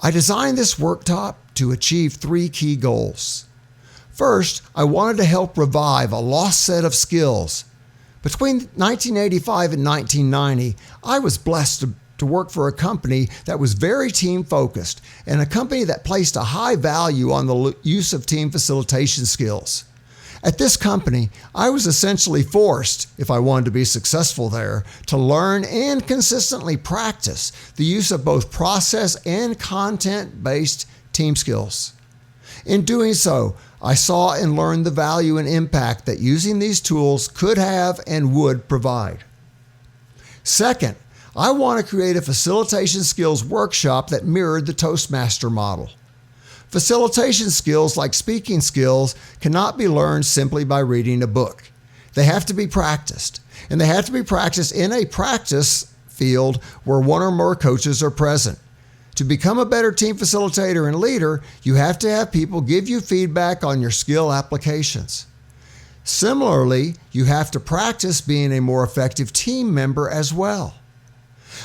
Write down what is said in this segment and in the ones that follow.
I designed this workshop to achieve 3 key goals. First, I wanted to help revive a lost set of skills. Between 1985 and 1990, I was blessed to work for a company that was very team-focused and a company that placed a high value on the use of team facilitation skills. At this company, I was essentially forced, if I wanted to be successful there, to learn and consistently practice the use of both process and content-based team skills. In doing so, I saw and learned the value and impact that using these tools could have and would provide. Second, I want to create a facilitation skills workshop that mirrored the Toastmaster model. Facilitation skills, like speaking skills, cannot be learned simply by reading a book. They have to be practiced, and they have to be practiced in a practice field where one or more coaches are present. To become a better team facilitator and leader, you have to have people give you feedback on your skill applications. Similarly, you have to practice being a more effective team member as well.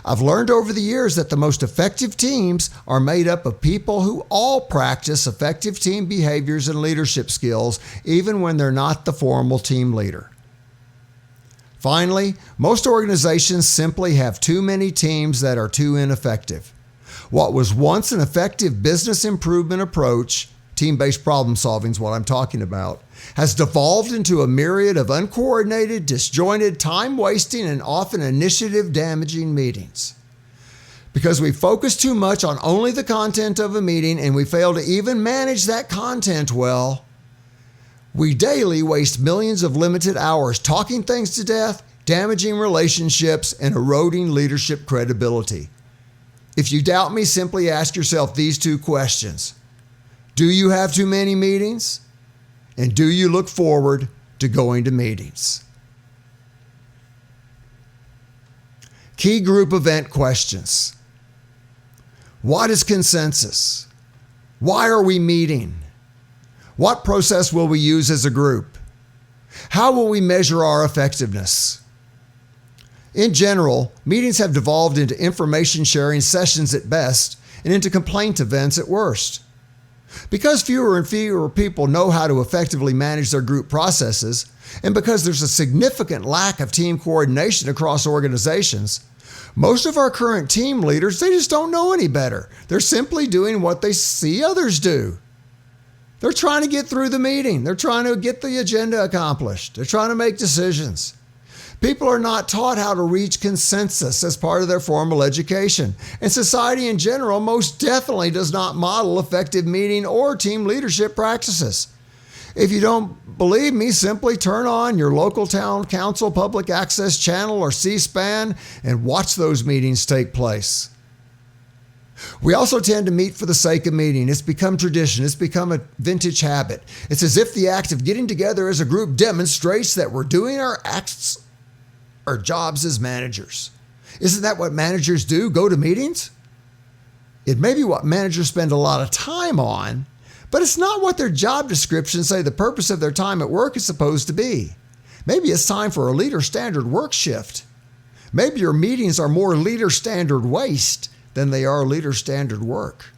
I've learned over the years that the most effective teams are made up of people who all practice effective team behaviors and leadership skills, even when they're not the formal team leader. Finally, most organizations simply have too many teams that are too ineffective. What was once an effective business improvement approach, team-based problem solving is what I'm talking about, has devolved into a myriad of uncoordinated, disjointed, time-wasting, and often initiative-damaging meetings. Because we focus too much on only the content of a meeting and we fail to even manage that content well, we daily waste millions of limited hours talking things to death, damaging relationships, and eroding leadership credibility. If you doubt me, simply ask yourself these 2 questions. Do you have too many meetings? And do you look forward to going to meetings? Key group event questions. What is consensus? Why are we meeting? What process will we use as a group? How will we measure our effectiveness? In general, meetings have devolved into information sharing sessions at best and into complaint events at worst. Because fewer and fewer people know how to effectively manage their group processes, and because there's a significant lack of team coordination across organizations, most of our current team leaders, they just don't know any better. They're simply doing what they see others do. They're trying to get through the meeting. They're trying to get the agenda accomplished. They're trying to make decisions. People are not taught how to reach consensus as part of their formal education, and society in general most definitely does not model effective meeting or team leadership practices. If you don't believe me, simply turn on your local town council public access channel or C-SPAN and watch those meetings take place. We also tend to meet for the sake of meeting. It's become tradition. It's become a vintage habit. It's as if the act of getting together as a group demonstrates that we're doing our jobs as managers. Isn't that what managers do? Go to meetings? It may be what managers spend a lot of time on, but it's not what their job descriptions say the purpose of their time at work is supposed to be. Maybe it's time for a leader standard work shift. Maybe your meetings are more leader standard waste than they are leader standard work.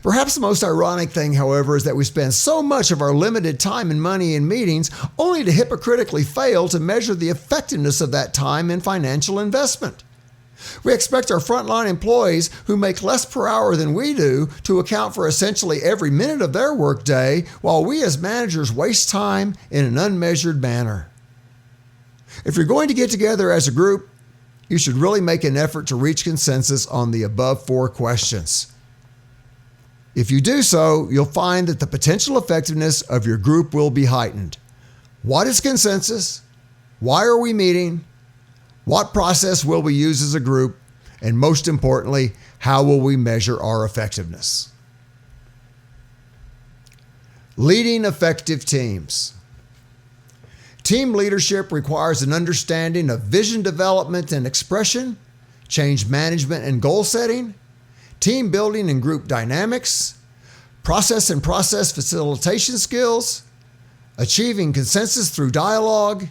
Perhaps the most ironic thing, however, is that we spend so much of our limited time and money in meetings only to hypocritically fail to measure the effectiveness of that time in financial investment. We expect our frontline employees who make less per hour than we do to account for essentially every minute of their workday, while we as managers waste time in an unmeasured manner. If you're going to get together as a group, you should really make an effort to reach consensus on the above 4 questions. If you do so, you'll find that the potential effectiveness of your group will be heightened. What is consensus? Why are we meeting? What process will we use as a group? And most importantly, how will we measure our effectiveness? Leading effective teams. Team leadership requires an understanding of vision development and expression, change management and goal setting, team building and group dynamics, process and process facilitation skills, achieving consensus through dialogue,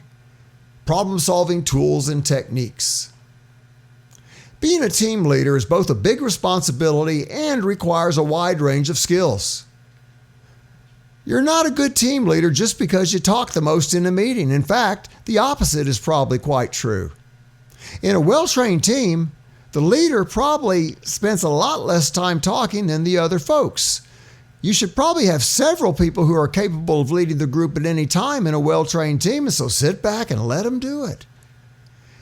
problem-solving tools and techniques. Being a team leader is both a big responsibility and requires a wide range of skills. You're not a good team leader just because you talk the most in a meeting. In fact, the opposite is probably quite true. In a well-trained team, the leader probably spends a lot less time talking than the other folks. You should probably have several people who are capable of leading the group at any time in a well-trained team, and so sit back and let them do it.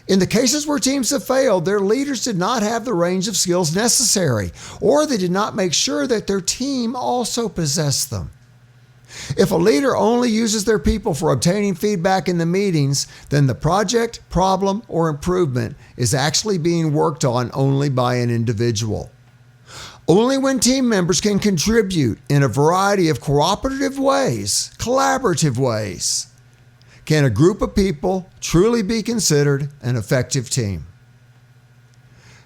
In the cases where teams have failed, their leaders did not have the range of skills necessary, or they did not make sure that their team also possessed them. If a leader only uses their people for obtaining feedback in the meetings, then the project, problem, or improvement is actually being worked on only by an individual. Only when team members can contribute in a variety of cooperative ways, collaborative ways, can a group of people truly be considered an effective team.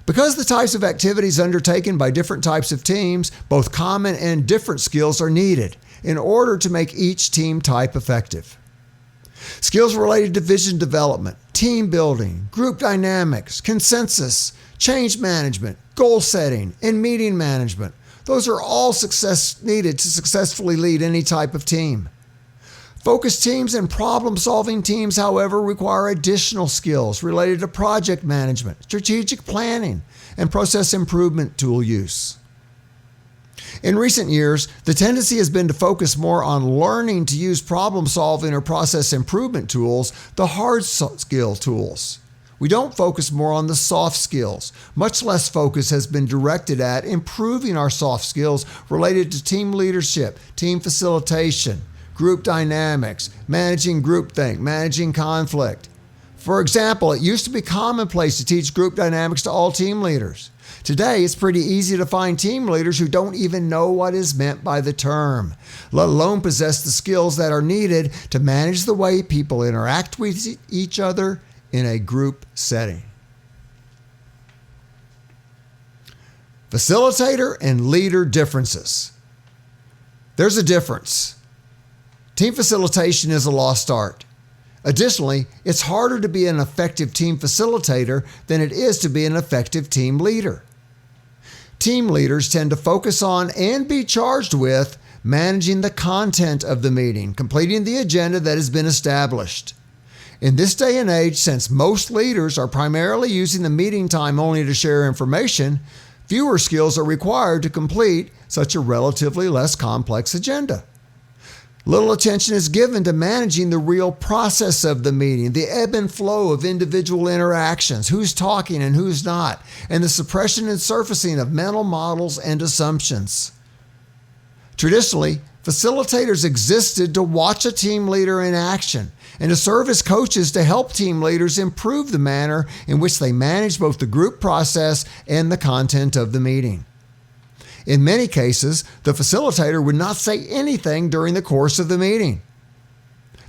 Because the types of activities undertaken by different types of teams, both common and different skills are needed in order to make each team type effective. Skills related to vision development, team building, group dynamics, consensus, change management, goal setting, and meeting management. Those are all needed to successfully lead any type of team. Focused teams and problem-solving teams, however, require additional skills related to project management, strategic planning, and process improvement tool use. In recent years, the tendency has been to focus more on learning to use problem-solving or process improvement tools, the hard skill tools. We don't focus more on the soft skills. Much less focus has been directed at improving our soft skills related to team leadership, team facilitation, group dynamics, managing groupthink, managing conflict. For example, it used to be commonplace to teach group dynamics to all team leaders. Today, it's pretty easy to find team leaders who don't even know what is meant by the term, let alone possess the skills that are needed to manage the way people interact with each other in a group setting. Facilitator and leader differences. There's a difference. Team facilitation is a lost art. Additionally, it's harder to be an effective team facilitator than it is to be an effective team leader. Team leaders tend to focus on and be charged with managing the content of the meeting, completing the agenda that has been established. In this day and age, since most leaders are primarily using the meeting time only to share information, fewer skills are required to complete such a relatively less complex agenda. Little attention is given to managing the real process of the meeting, the ebb and flow of individual interactions, who's talking and who's not, and the suppression and surfacing of mental models and assumptions. Traditionally, facilitators existed to watch a team leader in action and to serve as coaches to help team leaders improve the manner in which they manage both the group process and the content of the meeting. In many cases, the facilitator would not say anything during the course of the meeting.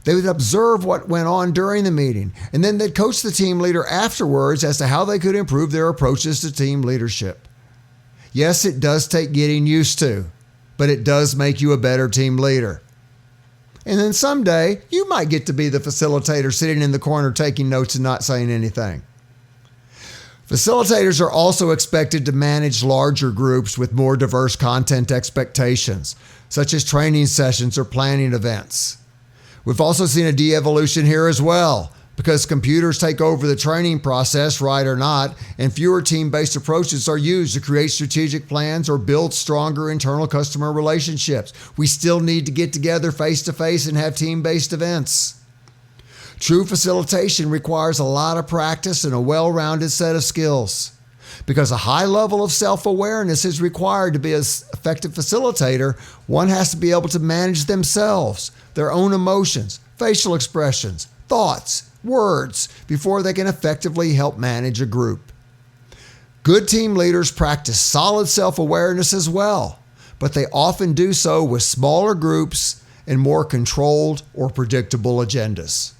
They would observe what went on during the meeting, and then they'd coach the team leader afterwards as to how they could improve their approaches to team leadership. Yes, it does take getting used to, but it does make you a better team leader. And then someday, you might get to be the facilitator sitting in the corner taking notes and not saying anything. Facilitators are also expected to manage larger groups with more diverse content expectations, such as training sessions or planning events. We've also seen a de-evolution here as well, because computers take over the training process, right or not, and fewer team-based approaches are used to create strategic plans or build stronger internal customer relationships. We still need to get together face-to-face and have team-based events. True facilitation requires a lot of practice and a well-rounded set of skills. Because a high level of self-awareness is required to be an effective facilitator, one has to be able to manage themselves, their own emotions, facial expressions, thoughts, words, before they can effectively help manage a group. Good team leaders practice solid self-awareness as well, but they often do so with smaller groups and more controlled or predictable agendas.